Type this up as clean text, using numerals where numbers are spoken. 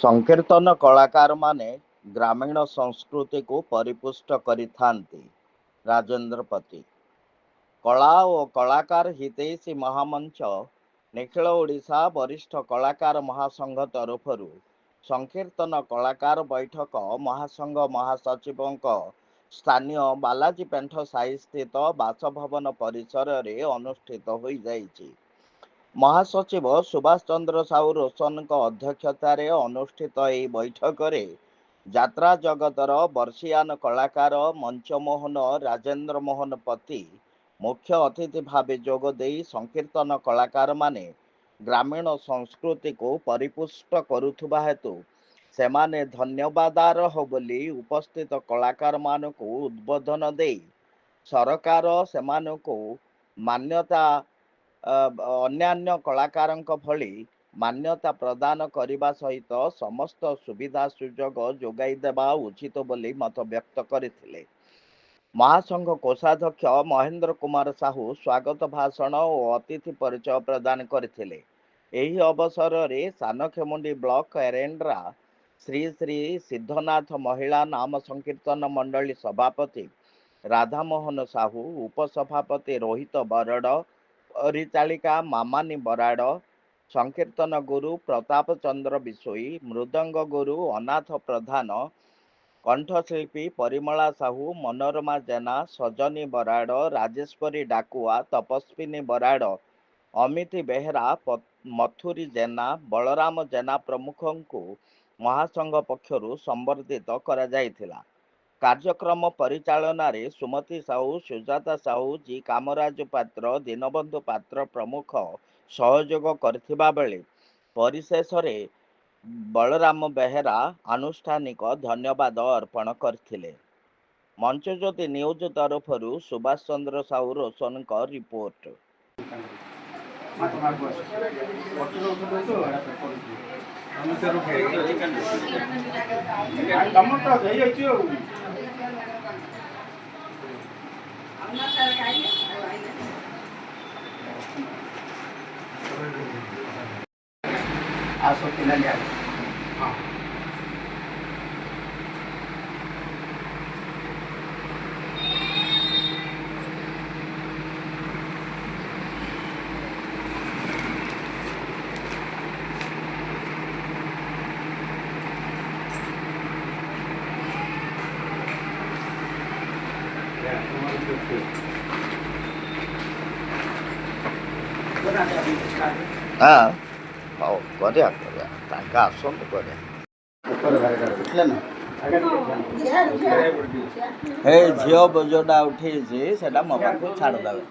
ସଂକୀର୍ତ୍ତନ କଳାକାରମାନେ ଗ୍ରାମୀଣ ସଂସ୍କୃତିକୁ ପରିପୁଷ୍ଟ କରିଥାନ୍ତି। ରାଜେନ୍ଦ୍ର ପତି। କଳା ଓ କଳାକାର ହିତୈଷୀ ମହାମଞ୍ଚ ନିଖିଳ ଓଡ଼ିଶା ବରିଷ୍ଠ କଳାକାର ମହାସଂଘ ତରଫରୁ ସଂକୀର୍ତ୍ତନ କଳାକାର ବୈଠକ ମହାସଂଘ ମହାସଚିବଙ୍କ ସ୍ଥାନୀୟ ବାଲାଜୀ ପେଣ୍ଠ ସାହିସ୍ଥିତ ବାସଭବନ ପରିସରରେ ଅନୁଷ୍ଠିତ ହୋଇଯାଇଛି। ମହାସଚିବ ସୁଭାଷ ଚନ୍ଦ୍ର ସାହୁ ରୋଶନଙ୍କ ଅଧ୍ୟକ୍ଷତାରେ ଅନୁଷ୍ଠିତ ଏହି ବୈଠକରେ ଯାତ୍ରା ଜଗତର ବର୍ଷୀୟାନ କଳାକାର ମଞ୍ଚମୋହନ ରାଜେନ୍ଦ୍ର ମୋହନ ପତି ମୁଖ୍ୟ ଅତିଥି ଭାବେ ଯୋଗ ଦେଇ ସଂକୀର୍ତ୍ତନ କଳାକାରମାନେ ଗ୍ରାମୀଣ ସଂସ୍କୃତିକୁ ପରିପୁଷ୍ଟ କରୁଥିବା ହେତୁ ସେମାନେ ଧନ୍ୟବାଦାରହ ବୋଲି ଉପସ୍ଥିତ କଳାକାରମାନଙ୍କୁ ଉଦ୍ବୋଧନ ଦେଇ ସରକାର ସେମାନଙ୍କୁ ମାନ୍ୟତା ଅନ୍ୟାନ୍ୟ କଳାକାରଙ୍କ ଭଳି ମାନ୍ୟତା ପ୍ରଦାନ କରିବା ସହିତ ସମସ୍ତ ସୁବିଧା ସୁଯୋଗ ଯୋଗାଇ ଦେବା ଉଚିତ ବୋଲି ମତ ବ୍ୟକ୍ତ କରିଥିଲେ। ମହାସଂଘ କୋଷାଧ୍ୟକ୍ଷ ମହେନ୍ଦ୍ର କୁମାର ସାହୁ ସ୍ୱାଗତ ଭାଷଣ ଓ ଅତିଥି ପରିଚୟ ପ୍ରଦାନ କରିଥିଲେ। ଏହି ଅବସରରେ ସାନଖେମୁଣ୍ଡି ବ୍ଲକ ଏରେଣ୍ଡ୍ରା ଶ୍ରୀ ଶ୍ରୀ ସିଦ୍ଧନାଥ ମହିଳା ନାମ ସଂକୀର୍ତ୍ତନ ମଣ୍ଡଳୀ ସଭାପତି ରାଧାମୋହନ ସାହୁ, ଉପସଭାପତି ରୋହିତ ବରଡ଼, ପରିଚାଳିକା ମାମାନି ବରାଡ଼, ସଂକୀର୍ତ୍ତନ ଗୁରୁ ପ୍ରତାପ ଚନ୍ଦ୍ର ବିଶୋଇ, ମୃଦଙ୍ଗ ଗୁରୁ ଅନାଥ ପ୍ରଧାନ, କଣ୍ଠଶିଳ୍ପୀ ପରିମଳା ସାହୁ, ମନୋରମା ଜେନା, ସଜନୀ ବରାଡ଼, ରାଜେଶ୍ୱରୀ ଡାକୁଆ, ତପସ୍ୱିନୀ ବରାଡ଼, ଅମିତି ବେହେରା, ମଥୁରୀ ଜେନା, ବଳରାମ ଜେନା ପ୍ରମୁଖଙ୍କୁ ମହାସଂଘ ପକ୍ଷରୁ ସମ୍ବର୍ଦ୍ଧିତ କରାଯାଇଥିଲା। କାର୍ଯ୍ୟକ୍ରମ ପରିଚାଳନାରେ ସୁମତି ସାହୁ, ସୁଜାତା ସାହୁ, ଜି କାମରାଜ ପାତ୍ର, ଦୀନବନ୍ଧୁ ପାତ୍ର ପ୍ରମୁଖ ସହଯୋଗ କରିଥିବା ବେଳେ ପରିଶେଷରେ ବଳରାମ ବେହେରା ଆନୁଷ୍ଠାନିକ ଧନ୍ୟବାଦ ଅର୍ପଣ କରିଥିଲେ। ମଞ୍ଚଜ୍ୟୋତି ନ୍ୟୁଜ ତରଫରୁ ସୁଭାଷ ଚନ୍ଦ୍ର ସାହୁ ରୋଶନଙ୍କ ରିପୋର୍ଟ। ହଉ କରିବା ତାଙ୍କ ଆସନ୍ତୁ କରିବା। ଏ ଝିଅ ବୋଝଟା ଉଠେଇଛି ସେଟା ମୋ ପାଖକୁ ଛାଡ଼ିଦେବେ।